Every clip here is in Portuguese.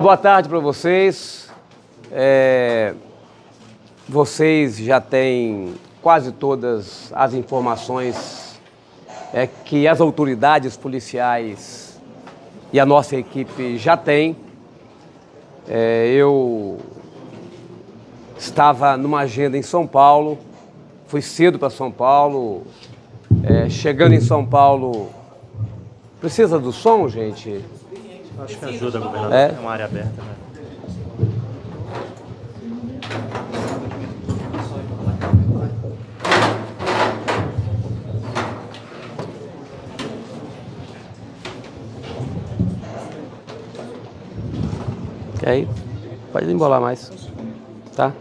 Boa tarde para vocês. Vocês já têm quase todas as informações que as autoridades policiais e a nossa equipe já têm. Eu estava numa agenda em São Paulo, fui cedo para São Paulo. Chegando em São Paulo... Precisa do som, gente? Acho que ajuda, governador. É uma área aberta, né? Aí, pode embolar mais, tá?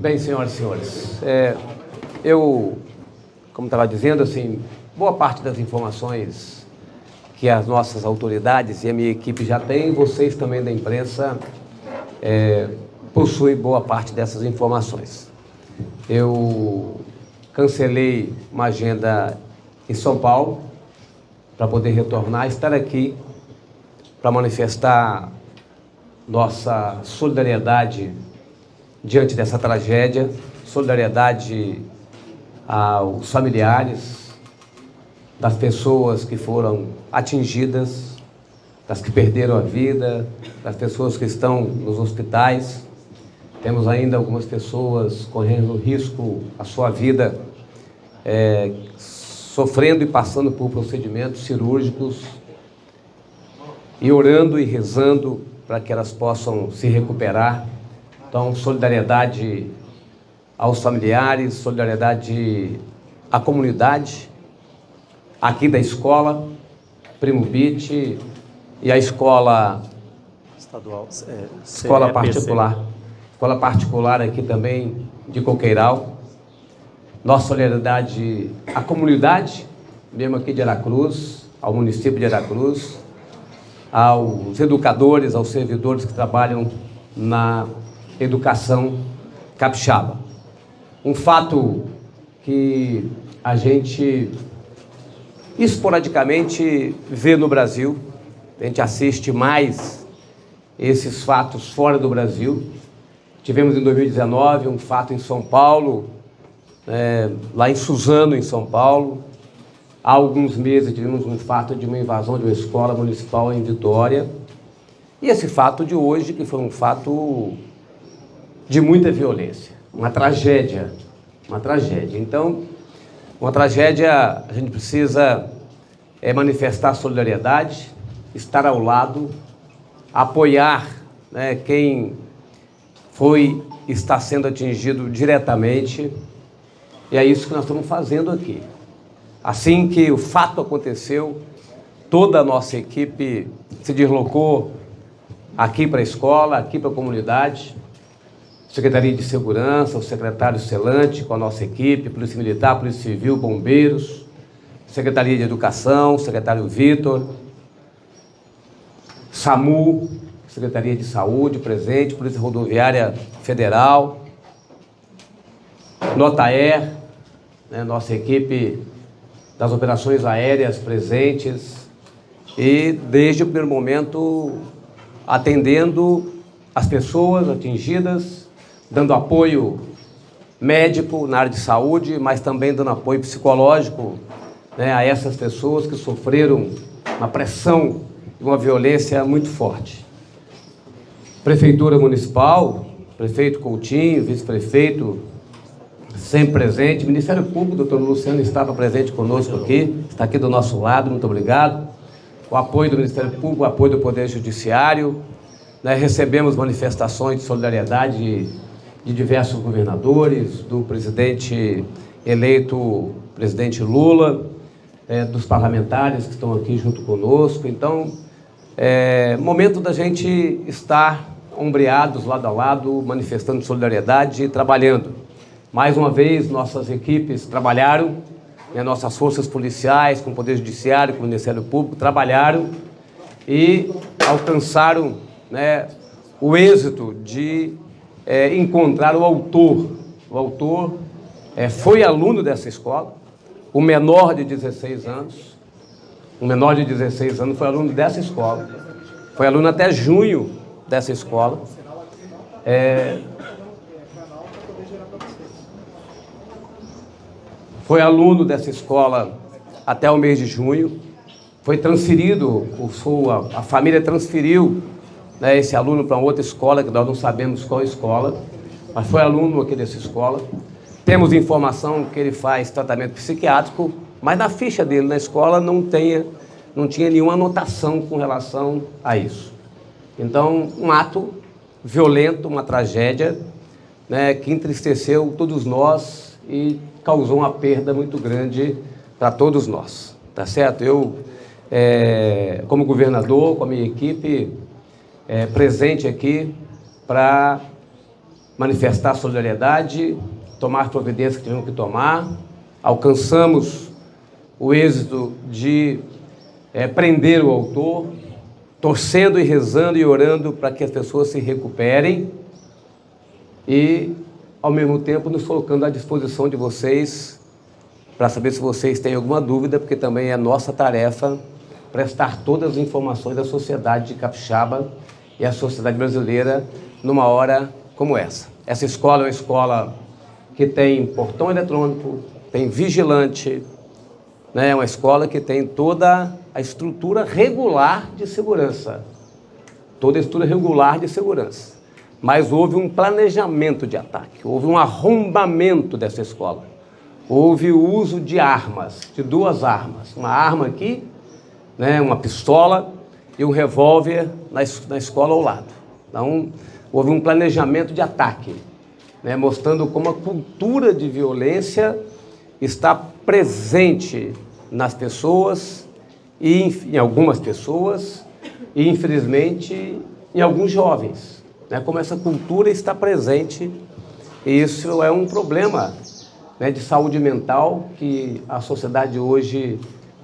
Bem, senhoras e senhores, eu, como estava dizendo, assim, boa parte das informações que as nossas autoridades e a minha equipe já têm, vocês também da imprensa possuem boa parte dessas informações. Eu cancelei uma agenda em São Paulo para poder retornar, estar aqui para manifestar nossa solidariedade diante dessa tragédia, solidariedade aos familiares das pessoas que foram atingidas, das que perderam a vida, das pessoas que estão nos hospitais. Temos ainda algumas pessoas correndo risco à sua vida, sofrendo e passando por procedimentos cirúrgicos e orando e rezando para que elas possam se recuperar. Então, solidariedade aos familiares, solidariedade à comunidade, aqui da escola, Primo Bit, e a escola estadual, escola particular. Escola particular aqui também de Coqueiral. Nossa solidariedade à comunidade, mesmo aqui de Aracruz, ao município de Aracruz, aos educadores, aos servidores que trabalham na educação capixaba. Um fato que a gente esporadicamente vê no Brasil, a gente assiste mais esses fatos fora do Brasil. Tivemos em 2019 um fato em São Paulo, lá em Suzano, em São Paulo. Há alguns meses tivemos um fato de uma invasão de uma escola municipal em Vitória. E esse fato de hoje, que foi um fato de muita violência, uma tragédia. Então, uma tragédia, a gente precisa manifestar solidariedade, estar ao lado, apoiar quem está sendo atingido diretamente, e é isso que nós estamos fazendo aqui. Assim que o fato aconteceu, toda a nossa equipe se deslocou aqui para a escola, aqui para a comunidade, Secretaria de Segurança, o secretário Celante com a nossa equipe, Polícia Militar, Polícia Civil, Bombeiros, Secretaria de Educação, secretário Vitor, SAMU, Secretaria de Saúde presente, Polícia Rodoviária Federal, Notaer, nossa equipe das operações aéreas presentes, e desde o primeiro momento atendendo as pessoas atingidas, dando apoio médico na área de saúde, mas também dando apoio psicológico a essas pessoas que sofreram uma pressão e uma violência muito forte. Prefeitura Municipal, prefeito Coutinho, vice-prefeito, sempre presente. Ministério Público, doutor Luciano estava presente conosco aqui, está aqui do nosso lado, muito obrigado. O apoio do Ministério Público, o apoio do Poder Judiciário. Recebemos manifestações de solidariedade de diversos governadores, do presidente eleito, presidente Lula, dos parlamentares que estão aqui junto conosco. Então, momento da gente estar ombreados, lado a lado, manifestando solidariedade e trabalhando. Mais uma vez, nossas equipes trabalharam, nossas forças policiais, com o Poder Judiciário, com o Ministério Público, trabalharam e alcançaram o êxito de encontrar o autor foi aluno dessa escola, o menor de 16 anos. Um menor de 16 anos foi aluno dessa escola. Foi aluno até junho dessa escola. Foi aluno dessa escola até o mês de junho. Foi transferido, a família transferiu, né, esse aluno para outra escola, que nós não sabemos qual escola, mas foi aluno aqui dessa escola. Temos informação que ele faz tratamento psiquiátrico, mas na ficha dele na escola não tinha nenhuma anotação com relação a isso. Então, um ato violento, uma tragédia, né, que entristeceu todos nós e causou uma perda muito grande para todos nós, tá certo? Eu, como governador, com a minha equipe, presente aqui para manifestar solidariedade, tomar providências que tivemos que tomar. Alcançamos o êxito de prender o autor, torcendo e rezando e orando para que as pessoas se recuperem e, ao mesmo tempo, nos colocando à disposição de vocês para saber se vocês têm alguma dúvida, porque também é nossa tarefa prestar todas as informações da sociedade capixaba e a sociedade brasileira numa hora como essa. Essa escola é uma escola que tem portão eletrônico, tem vigilante, né? É uma escola que tem toda a estrutura regular de segurança. Toda a estrutura regular de segurança. Mas houve um planejamento de ataque, houve um arrombamento dessa escola. Houve o uso de armas, de duas armas. Uma arma aqui, né, uma pistola e um revólver na escola ao lado. Então, houve um planejamento de ataque, né, mostrando como a cultura de violência está presente nas pessoas, e em algumas pessoas, e infelizmente em alguns jovens, né, como essa cultura está presente, e isso é um problema, né, de saúde mental que a sociedade hoje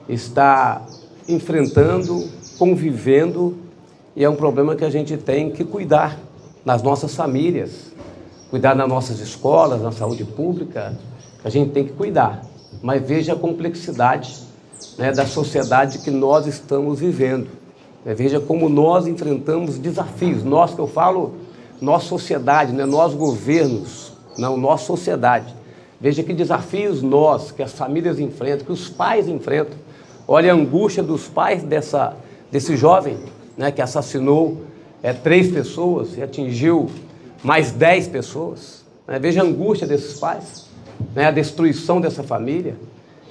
está enfrentando, convivendo, e é um problema que a gente tem que cuidar nas nossas famílias, cuidar nas nossas escolas, na saúde pública, a gente tem que cuidar. Mas veja a complexidade, né, da sociedade que nós estamos vivendo. Veja como nós enfrentamos desafios. Nós, que eu falo, nós sociedade, né, nós governos, não, nós sociedade. Veja que desafios nós, que as famílias enfrentam, que os pais enfrentam. Olha a angústia dos pais desse jovem, né, que assassinou 3 pessoas e atingiu mais 10 pessoas. Né? Veja a angústia desses pais, né, a destruição dessa família.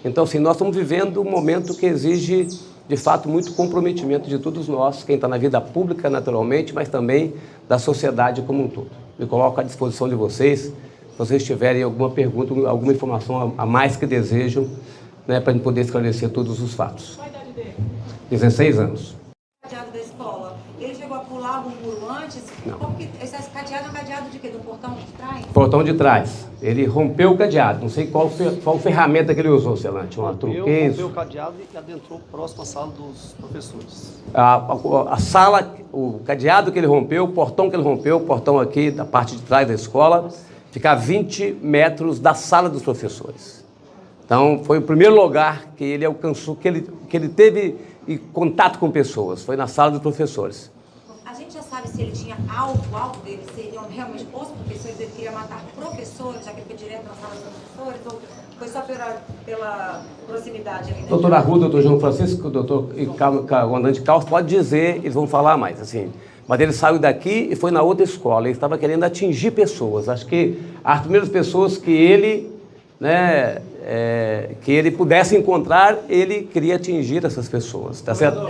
Então, assim, nós estamos vivendo um momento que exige, de fato, muito comprometimento de todos nós, quem está na vida pública, naturalmente, mas também da sociedade como um todo. Me coloco à disposição de vocês, se vocês tiverem alguma pergunta, alguma informação a mais que desejam, né, para a gente poder esclarecer todos os fatos. Qual a idade dele? 16 anos. Cadeado da escola. Ele chegou a pular o muro antes? Não. Como que esse cadeado é um cadeado de quê? Do portão de trás? Portão de trás. Ele rompeu o cadeado. Não sei qual ferramenta que ele usou, Celante. Uma truqueira. Rompeu o cadeado e adentrou próximo à sala dos professores. A sala, o cadeado que ele rompeu, o portão que ele rompeu, o portão aqui da parte de trás da escola, fica a 20 metros da sala dos professores. Então, foi o primeiro lugar que ele alcançou, que ele teve contato com pessoas, foi na sala dos professores. A gente já sabe se ele tinha algo dele, seriam realmente os professores, ele queria matar professores, já que ele foi direto na sala dos professores, ou foi só pela proximidade ali? Doutor Arruda, doutor João Francisco, doutor comandante Carlos, pode dizer, eles vão falar mais, assim. Mas ele saiu daqui e foi na outra escola, ele estava querendo atingir pessoas. Acho que as primeiras pessoas que ele, né, que ele pudesse encontrar, ele queria atingir essas pessoas, tá certo?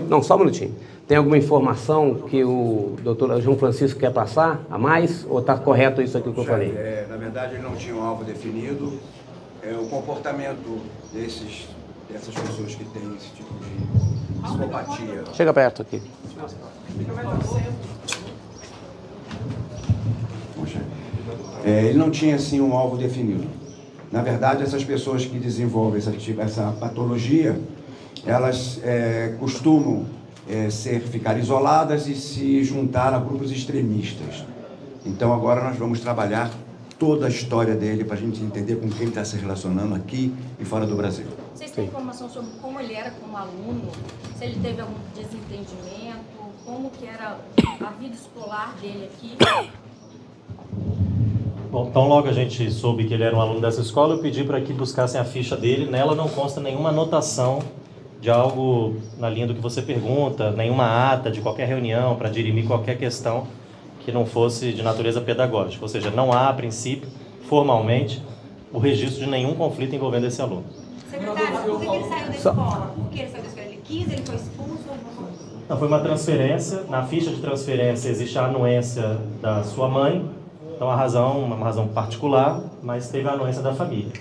Não, só um minutinho. Tem alguma informação que o doutor João Francisco quer passar a mais? Ou está correto isso aqui que eu falei? Na verdade, ele não tinha um alvo definido. O comportamento dessas pessoas que têm esse tipo de psicopatia. Chega perto aqui. Poxa. Ele não tinha, assim, um alvo definido. Na verdade, essas pessoas que desenvolvem essa patologia, elas costumam ficar isoladas e se juntar a grupos extremistas. Então, agora nós vamos trabalhar toda a história dele para a gente entender com quem ele está se relacionando aqui e fora do Brasil. Vocês têm informação sobre como ele era como aluno? Se ele teve algum desentendimento? Como que era a vida escolar dele aqui? Bom, tão logo a gente soube que ele era um aluno dessa escola, eu pedi para que buscassem a ficha dele. Nela não consta nenhuma anotação de algo na linha do que você pergunta, nenhuma ata de qualquer reunião para dirimir qualquer questão que não fosse de natureza pedagógica. Ou seja, não há, a princípio, formalmente, o registro de nenhum conflito envolvendo esse aluno. Secretário, por que ele saiu da escola? Por que ele saiu da escola? Ele quis, ele foi expulso? Não, foi uma transferência. Na ficha de transferência existe a anuência da sua mãe. Então, a razão, uma razão particular, mas teve a anuência da família.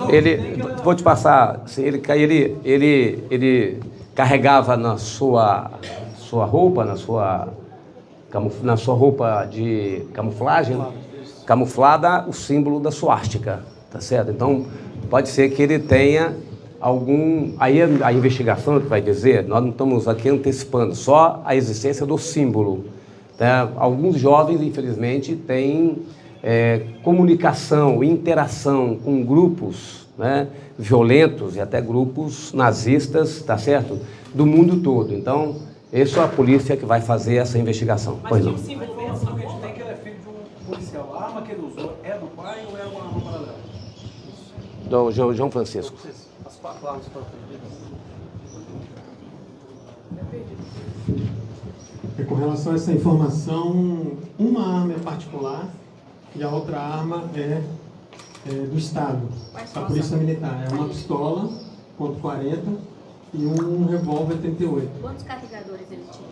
Ele, vou te passar, assim, ele carregava na sua roupa, na sua roupa de camuflagem, camuflada o símbolo da suástica, tá certo? Então, pode ser que ele tenha algum... Aí a investigação vai dizer, nós não estamos aqui antecipando, só a existência do símbolo. Tá? Alguns jovens, infelizmente, têm comunicação, interação com grupos, né, violentos e até grupos nazistas, tá certo? Do mundo todo. Então, essa é a polícia que vai fazer essa investigação. Mas pois não. que símbolo que a gente tem que ele é filho de um policial? A arma que ele usou é do pai ou é uma arma paralela? Do João Francisco. As 4 armas foram perdidas. Com relação a essa informação, uma arma é particular e a outra arma é do Estado, da Polícia Militar. É uma pistola .40 e um revólver 38. Quantos carregadores ele tinha?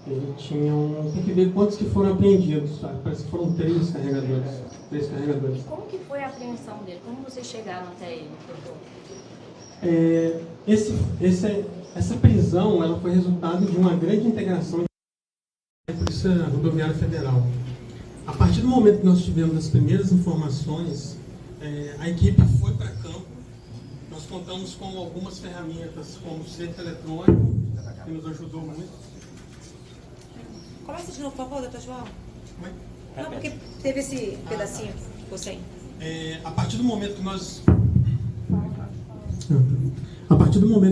Ele tinha tem que ver quantos que foram apreendidos, sabe? Parece que foram 3 carregadores. 3 carregadores. E como que foi a apreensão dele? Como vocês chegaram até ele, doutor? Essa prisão ela foi resultado de uma grande integração da Polícia Rodoviária Federal. A partir do momento que nós tivemos as primeiras informações, a equipe foi para campo. Nós contamos com algumas ferramentas, como o cerco eletrônico, que nos ajudou muito. Começa de novo, por favor, doutor João. Como é? Não, porque teve esse pedacinho que ficou sem. A partir do momento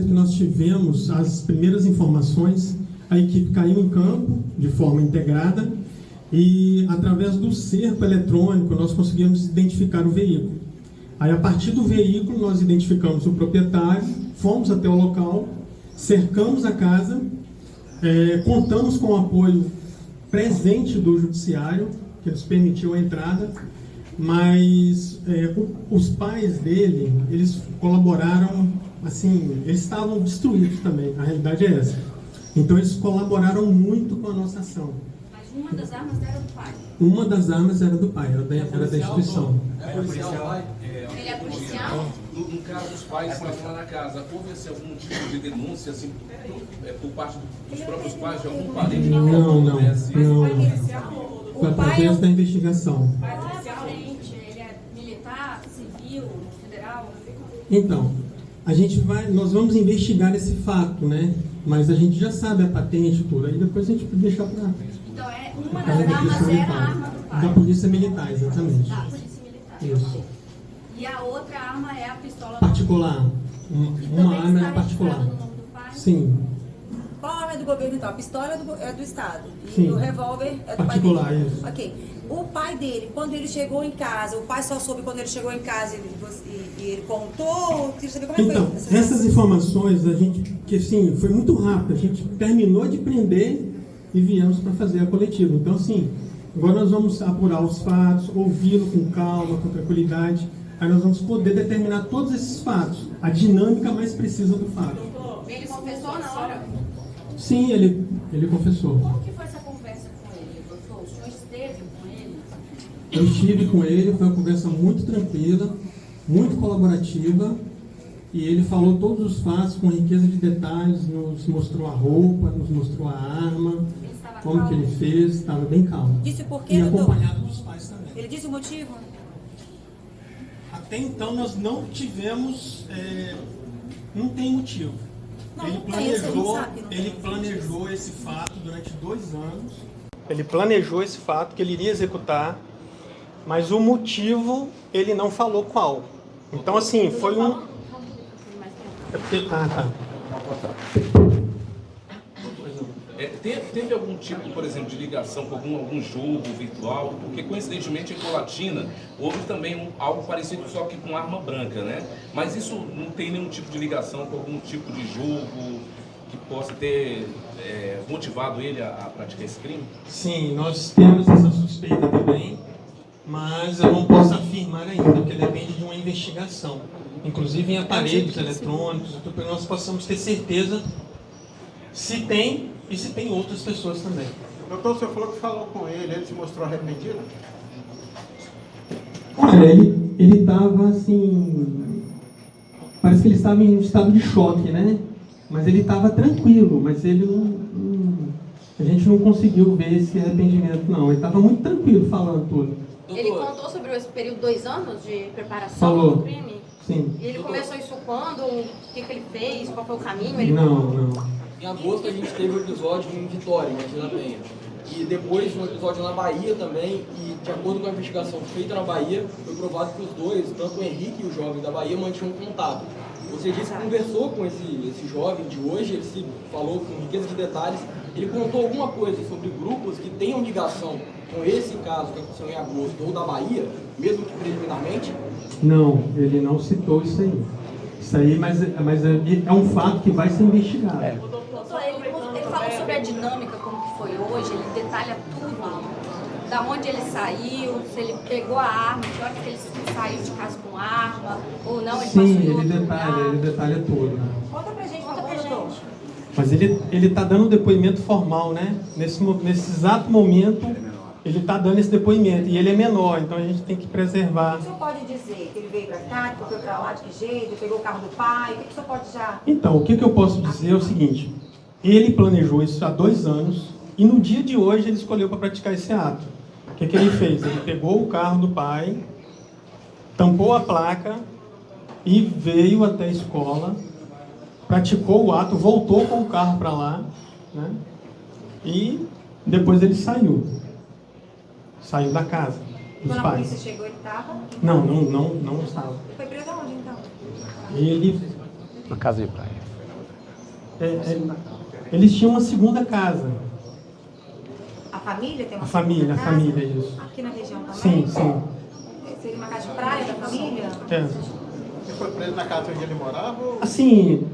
que nós tivemos as primeiras informações, a equipe caiu em campo de forma integrada e, através do cerco eletrônico, nós conseguimos identificar o veículo. Aí, a partir do veículo, nós identificamos o proprietário, fomos até o local, cercamos a casa, contamos com o apoio presente do judiciário, que nos permitiu a entrada, mas os pais dele, eles colaboraram, assim, eles estavam destruídos também, a realidade é essa. Então eles colaboraram muito com a nossa ação. Mas uma das armas era do pai? Uma das armas era do pai, era da instituição. Ele é policial? No caso, os pais estavam lá na casa. Houve algum tipo de denúncia assim, por parte dos próprios pais, de algum parente? Não. Foi O pai através da investigação. Ele é militar, civil, federal? Então, nós vamos investigar esse fato, né? Mas a gente já sabe a patente e tudo, aí depois a gente pode deixar para... Então, uma das armas era a arma do pai? Da Polícia Militar, exatamente. Da Polícia Militar. Isso. E a outra arma é a pistola... Particular. Uma arma é particular. No nome do pai? Sim. Qual a arma é do governo, então? A pistola é do Estado. E Sim. o revólver é do Particular, pai dele. isso. Ok. O pai dele, quando ele chegou em casa, o pai só soube quando ele chegou em casa e ele contou? Queria saber como é que Então, foi. essas informações, que assim, foi muito rápido. A gente terminou de prender e viemos para fazer a coletiva. Então, assim, agora nós vamos apurar os fatos, ouvi-lo com calma, com tranquilidade. Aí nós vamos poder determinar todos esses fatos, a dinâmica mais precisa do fato. Ele confessou na hora? Sim, ele confessou. Como que foi essa conversa com ele, doutor? O senhor esteve com ele? Eu estive com ele, foi uma conversa muito tranquila, muito colaborativa, e ele falou todos os fatos com riqueza de detalhes, nos mostrou a roupa, nos mostrou a arma, como que ele fez, estava bem calmo. Disse por quê, E doutor? acompanhado dos pais também. Ele disse o motivo? Até então nós não tivemos, não tem motivo. Não, não tem, isso a gente sabe que não tem. Ele planejou esse fato durante 2 anos. Ele planejou esse fato que ele iria executar. mas o motivo ele não falou qual. Então, assim, foi um... Ah, tá. Teve algum tipo, por exemplo, de ligação com algum jogo virtual? Porque, coincidentemente, em Colatina houve também algo parecido, só que com arma branca, né? Mas isso não tem nenhum tipo de ligação com algum tipo de jogo que possa ter motivado ele a praticar esse crime? Sim, nós temos essa suspeita também, mas eu não posso afirmar ainda, porque depende de uma investigação. Inclusive em aparelhos eletrônicos, para que nós possamos ter certeza se tem e se tem outras pessoas também. Doutor, o senhor falou que falou com ele se mostrou arrependido? Olha, ele estava assim... Parece que ele estava em estado de choque, né? Mas ele estava tranquilo, mas ele a gente não conseguiu ver esse arrependimento, não. Ele estava muito tranquilo falando tudo. Ele contou sobre esse período de 2 anos de preparação Falou. do crime? Sim. E ele começou isso quando? O que ele fez? Qual foi o caminho? Não. Em agosto a gente teve um episódio em Vitória, em Martim da Penha. E depois um episódio na Bahia também, e de acordo com a investigação feita na Bahia, foi provado que os dois, tanto o Henrique e o jovem da Bahia, mantinham contato. Você disse que conversou com esse jovem de hoje, ele se falou com riqueza de detalhes, ele contou alguma coisa sobre grupos que tenham ligação com esse caso que aconteceu em agosto ou da Bahia, mesmo que preliminarmente? Não, ele não citou isso aí. Isso aí, mas é um fato que vai ser investigado. Doutor, ele falou sobre a dinâmica, como que foi hoje, ele detalha tudo, da onde ele saiu, se ele pegou a arma, que hora que ele saiu de casa com arma, ou não, ele Sim, passou em ele outro lugar. detalha tudo. Conta pra gente, doutor. Mas ele está dando um depoimento formal, né? Nesse exato momento, ele está dando esse depoimento. E ele é menor, então a gente tem que preservar. O que o senhor pode dizer? Que ele veio pra cá, que foi pra lá, de que jeito, ele pegou o carro do pai? O que o senhor pode já... Então, o que eu posso dizer é o seguinte. Ele planejou isso há 2 anos e no dia de hoje ele escolheu para praticar esse ato. O que ele fez? Ele pegou o carro do pai, tampou a placa e veio até a escola, praticou o ato, voltou com o carro para lá, né? E depois ele saiu da casa dos Quando a pais. polícia chegou, ele estava? Não estava. Ele foi preso aonde, então? Ele... Na casa de praia. Eles tinham uma segunda casa. A família tem uma A família, isso. Aqui na região também? Sim. Seria uma casa de praia da família? É. Ele foi preso na casa onde ele morava? Ou... Assim,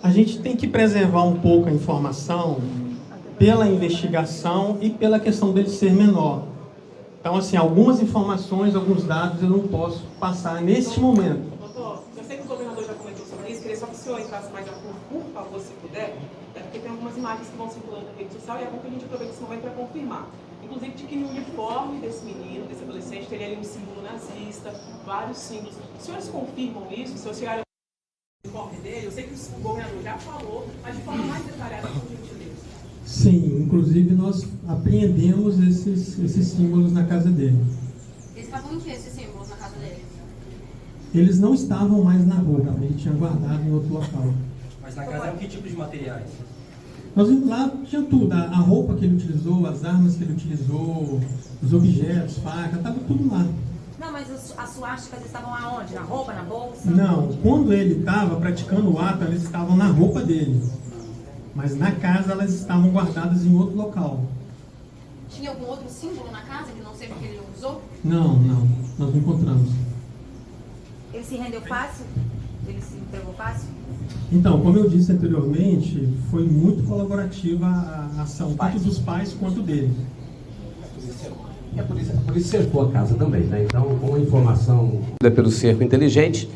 a gente tem que preservar um pouco a informação pela investigação e pela questão dele ser menor. Então, assim, algumas informações, alguns dados eu não posso passar neste momento. Doutor, eu sei que o governador já comentou sobre isso, queria só que o senhor entrasse mais a fundo, por favor, se puder, porque tem algumas imagens que vão circulando na rede social e é bom que a gente aproveite esse momento para confirmar. Inclusive de que no uniforme desse menino, desse adolescente, teria ali um símbolo nazista, vários símbolos. Os senhores confirmam isso? Se vocês olharem o uniforme dele, eu sei que o governador já falou, mas de forma mais detalhada, por gentileza. Sim, inclusive nós apreendemos esses símbolos na casa dele. Eles estavam em que esses símbolos na casa dele? Eles não estavam mais na roupa, ele tinha guardado em outro local. Mas na casa eram que tipo de materiais? Nós vimos lá, tinha tudo, a roupa que ele utilizou, as armas que ele utilizou, os objetos, faca, estava tudo lá. Não, mas as suásticas estavam aonde? Na roupa, na bolsa? Não, quando ele estava praticando o ato, elas estavam na roupa dele. Mas na casa elas estavam guardadas em outro local. Tinha algum outro símbolo na casa que não seja o que ele usou? Não, nós não encontramos. Ele se rendeu fácil? Ele se entregou fácil? Então, como eu disse anteriormente, foi muito colaborativa a ação, tanto dos pais quanto dele. E a polícia cercou a casa também, né? Então, com a informação pelo cerco inteligente,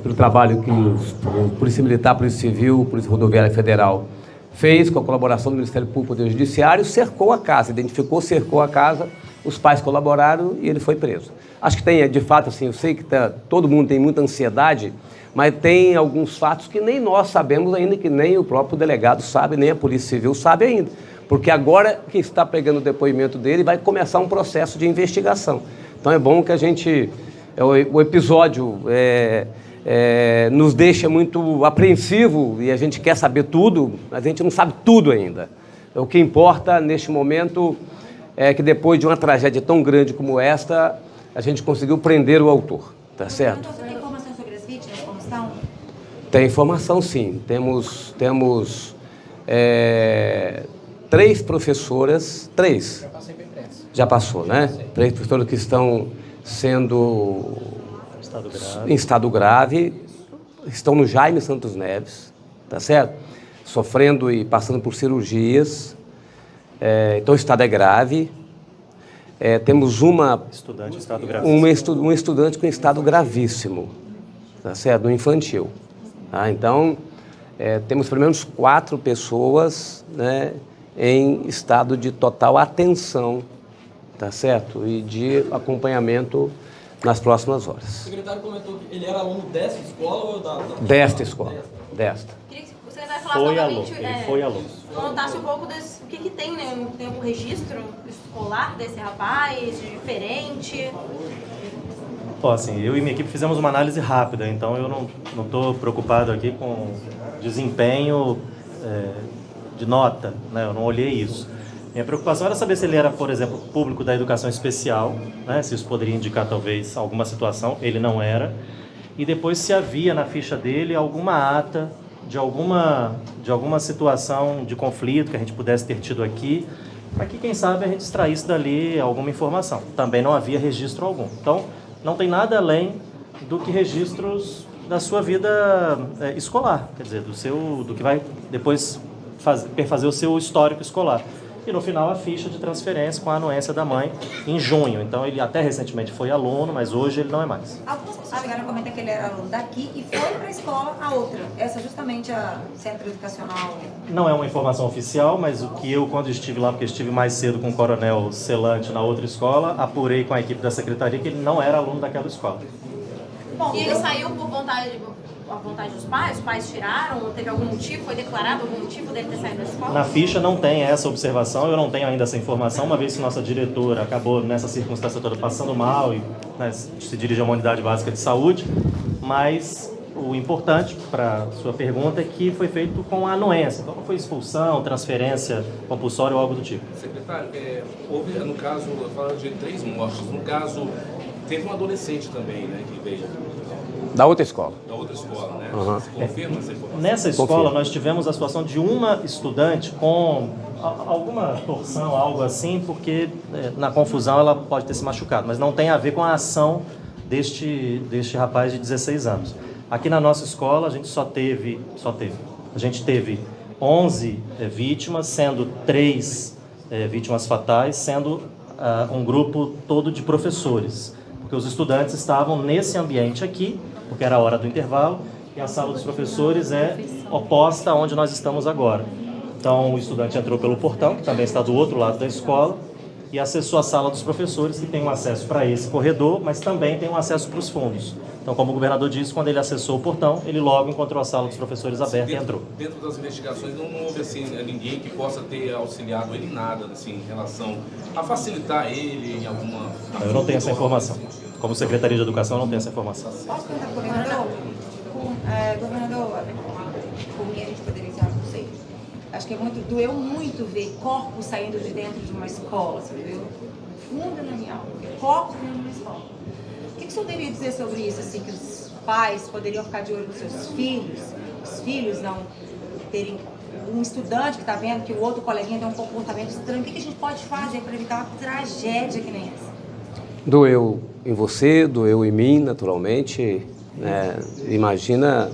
pelo trabalho que o Polícia Militar, Polícia Civil, Polícia Rodoviária Federal fez com a colaboração do Ministério Público e Poder Judiciário, cercou a casa, cercou a casa, os pais colaboraram e ele foi preso. Acho que tem, de fato, assim, eu sei que todo mundo tem muita ansiedade, mas tem alguns fatos que nem nós sabemos ainda, que nem o próprio delegado sabe, nem a Polícia Civil sabe ainda. Porque agora que está pegando o depoimento dele, vai começar um processo de investigação. Então é bom que a gente... O episódio nos deixa muito apreensivo e a gente quer saber tudo, mas a gente não sabe tudo ainda. O que importa neste momento é que depois de uma tragédia tão grande como esta, a gente conseguiu prender o autor, tá certo? Você tem informação sobre as vítimas, como estão? Tem informação, sim. Temos 3 professoras, 3. Já passei para imprensa. Já passou, né? 3 professoras que estão sendo em estado grave, estão no Jaime Santos Neves, tá certo? Sofrendo e passando por cirurgias, então o estado é grave. Temos uma Estudante em estado gravíssimo. um estudante com estado gravíssimo, tá certo? No infantil. Tá? Então, temos pelo menos 4 pessoas, né, em estado de total atenção, tá certo? E de acompanhamento nas próximas horas. O secretário comentou que ele era aluno dessa escola ou Desta escola, desta. Queria que você vai falar Foi novamente, aluno, ele foi aluno. contasse um pouco o que tem, né? Tem algum registro escolar desse rapaz, diferente? Bom, assim, eu e minha equipe fizemos uma análise rápida, então eu não estou preocupado aqui com desempenho de nota, né? Eu não olhei isso. Minha preocupação era saber se ele era, por exemplo, público da educação especial, né? Se isso poderia indicar talvez alguma situação, ele não era. E depois se havia na ficha dele alguma ata de alguma situação de conflito que a gente pudesse ter tido aqui, para que, quem sabe, a gente extraísse dali alguma informação. Também não havia registro algum. Então, não tem nada além do que registros da sua vida escolar, quer dizer, do que vai depois fazer o seu histórico escolar. E no final a ficha de transferência com a anuência da mãe em junho. Então ele até recentemente foi aluno, mas hoje ele não é mais. Algumas pessoas chegaram a comentar que ele era aluno daqui e foi para a escola a outra. Essa é justamente a centro educacional. Não é uma informação oficial, mas o que eu, quando estive lá, porque estive mais cedo com o coronel Celante na outra escola, apurei com a equipe da secretaria que ele não era aluno daquela escola. Bom, e ele saiu por a vontade dos pais? Os pais tiraram? Teve algum motivo? Foi declarado algum motivo dele ter saído da escola? Na ficha não tem essa observação, eu não tenho ainda essa informação, uma vez que nossa diretora acabou nessa circunstância toda passando mal e, né, se dirige a uma unidade básica de saúde, mas o importante para a sua pergunta é que foi feito com a anuência, então não foi expulsão, transferência compulsória ou algo do tipo. Secretário, houve, no caso, falando de 3 mortes, no caso, teve um adolescente também, né, que veio Da outra escola. da outra escola, né? Uhum. Você confirma essa informação? Nessa escola, Confirmo. nós tivemos a situação de uma estudante com alguma torção, algo assim, porque na confusão ela pode ter se machucado, mas não tem a ver com a ação deste rapaz de 16 anos. Aqui na nossa escola, a gente a gente teve 11 vítimas, sendo 3 vítimas fatais, sendo um grupo todo de professores, porque os estudantes estavam nesse ambiente aqui, porque era a hora do intervalo, e a sala dos professores é oposta a onde nós estamos agora. Então, o estudante entrou pelo portão, que também está do outro lado da escola, e acessou a sala dos professores, que tem um acesso para esse corredor, mas também tem um acesso para os fundos. Então, como o governador disse, quando ele acessou o portão, ele logo encontrou a sala dos professores aberta e entrou. Dentro das investigações não houve assim, ninguém que possa ter auxiliado ele em nada, assim, em relação a facilitar ele em alguma... Eu não tenho essa informação. Como Secretaria de Educação, eu não tenho essa informação. Posso perguntar para o governador? Governador, por mim a gente poderia encerrar, não sei. Acho que doeu muito ver corpos saindo de dentro de uma escola, você viu? Fundo na minha alma, corpos dentro de uma escola. O que o senhor deveria dizer sobre isso, assim, que os pais poderiam ficar de olho nos seus filhos, os filhos não terem um estudante que está vendo que o outro coleguinha tem um comportamento estranho? O que a gente pode fazer para evitar uma tragédia que nem essa? Doeu em você, doeu em mim, naturalmente, né? Imagina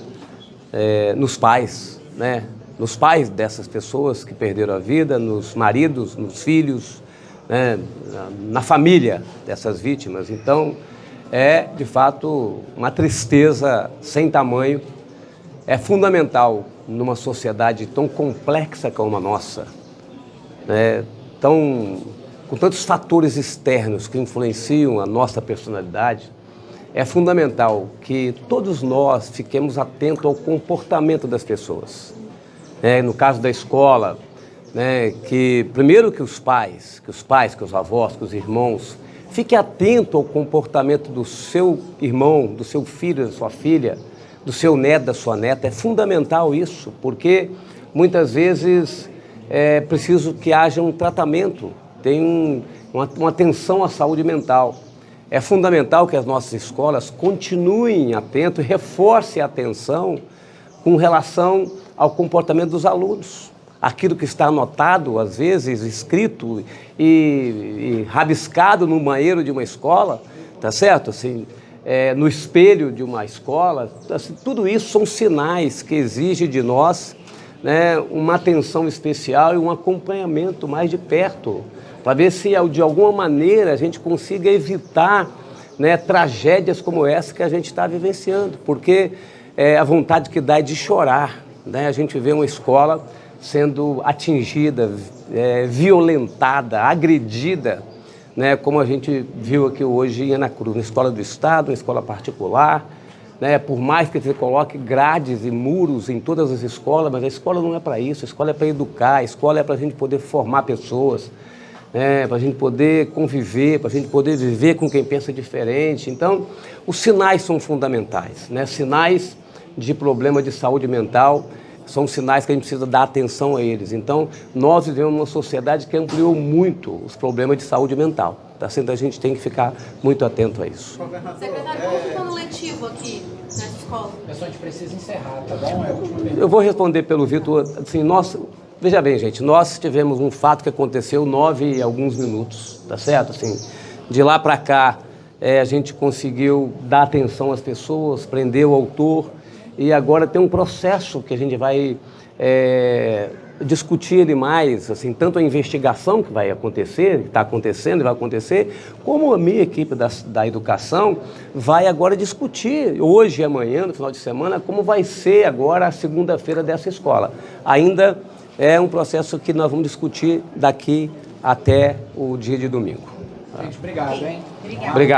nos pais, né? Nos pais dessas pessoas que perderam a vida, nos maridos, nos filhos, né? Na família dessas vítimas. Então, é de fato uma tristeza sem tamanho. É fundamental numa sociedade tão complexa como a nossa, né? Com tantos fatores externos que influenciam a nossa personalidade, é fundamental que todos nós fiquemos atentos ao comportamento das pessoas. No caso da escola, né, primeiro que os pais, que os avós, que os irmãos, fiquem atentos ao comportamento do seu irmão, do seu filho, da sua filha, do seu neto, da sua neta. É fundamental isso, porque muitas vezes é preciso que haja um tratamento tem uma atenção à saúde mental. É fundamental que as nossas escolas continuem atentas e reforcem a atenção com relação ao comportamento dos alunos. Aquilo que está anotado, às vezes, escrito e rabiscado no banheiro de uma escola, tá certo? Assim, no espelho de uma escola, assim, tudo isso são sinais que exigem de nós, né, uma atenção especial e um acompanhamento mais de perto, para ver se de alguma maneira a gente consiga evitar, né, tragédias como essa que a gente está vivenciando, porque a vontade que dá é de chorar, né? A gente vê uma escola sendo atingida, violentada, agredida, né, como a gente viu aqui hoje em Ana Cruz, na escola do Estado, na escola particular, né, por mais que você coloque grades e muros em todas as escolas, mas a escola não é para isso, a escola é para educar, a escola é para a gente poder formar pessoas, para a gente poder conviver, para a gente poder viver com quem pensa diferente. Então, os sinais são fundamentais, né? Sinais de problema de saúde mental são sinais que a gente precisa dar atenção a eles. Então, nós vivemos uma sociedade que ampliou muito os problemas de saúde mental. Tá? Então, a gente tem que ficar muito atento a isso. Secretário, como ficou no letivo aqui nessa escola? Pessoal, a gente precisa encerrar, tá bom? É a última pergunta. Eu vou responder pelo Vitor. Assim, veja bem, gente, nós tivemos um fato que aconteceu 9 e alguns minutos, tá certo? Assim, de lá para cá, a gente conseguiu dar atenção às pessoas, prender o autor, e agora tem um processo que a gente vai discutir ele mais, assim, tanto a investigação que vai acontecer, que está acontecendo e vai acontecer, como a minha equipe da educação vai agora discutir, hoje e amanhã, no final de semana, como vai ser agora a segunda-feira dessa escola. Ainda é um processo que nós vamos discutir daqui até o dia de domingo. Gente, obrigado, hein? Obrigado.